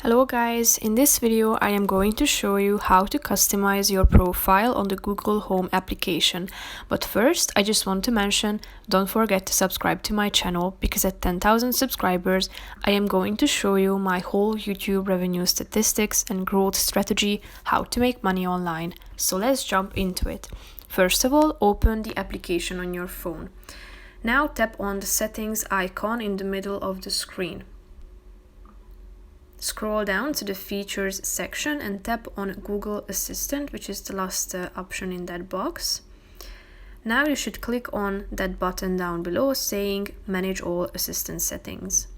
Hello guys, in this video I am going to show you how to customize your profile on the Google Home application. But first I just want to mention, don't forget to subscribe to my channel because at 10,000 subscribers I am going to show you my whole YouTube revenue statistics and growth strategy, how to make money online. So let's jump into it. First of all, open the application on your phone. Now tap on the settings icon in the middle of the screen. Scroll down to the features section and tap on Google Assistant, which is the last option in that box. Now you should click on that button down below saying Manage all assistant settings.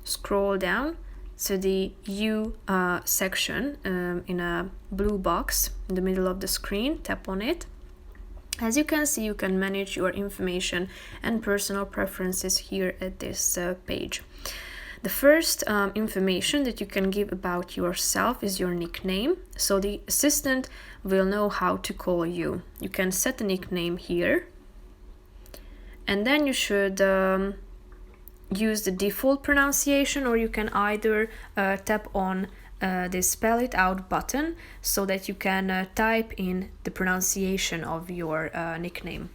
Scroll down to the You section in a blue box in the middle of the screen. Tap on it. As you can see, you can manage your information and personal preferences here at this page. The first information that you can give about yourself is your nickname, so the assistant will know how to call you. You can set a nickname here, and then you should use the default pronunciation, or you can either tap on the spell it out button so that you can type in the pronunciation of your nickname.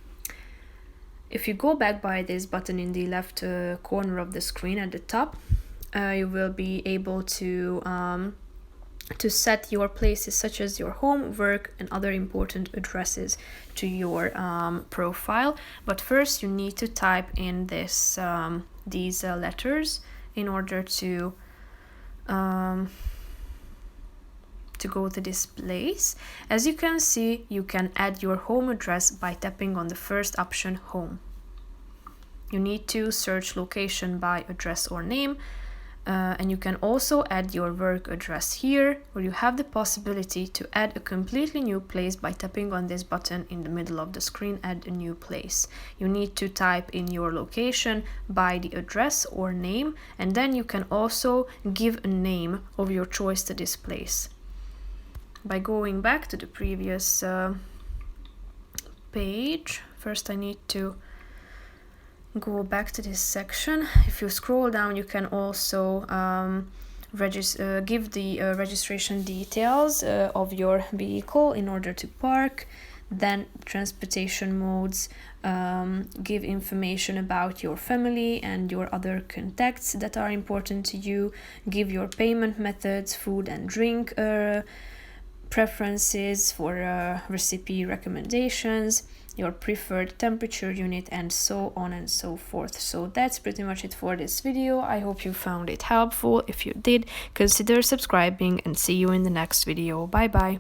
If you go back by this button in the left corner of the screen at the top, you will be able to set your places such as your home, work, and other important addresses to your profile. But first, you need to type in these letters in order to go to this place. As you can see, you can add your home address by tapping on the first option, Home. You need to search location by address or name, and you can also add your work address here, where you have the possibility to add a completely new place by tapping on this button in the middle of the screen, Add a new place. You need to type in your location by the address or name, and then you can also give a name of your choice to this place. By going back to the previous page, first I need to go back to this section. If you scroll down, you can also give the registration details of your vehicle in order to park. Then transportation modes, give information about your family and your other contacts that are important to you, give your payment methods, food and drink preferences for recipe recommendations, your preferred temperature unit, and so on and so forth. So that's pretty much it for this video. I hope you found it helpful. If you did, consider subscribing and see you in the next video. Bye bye.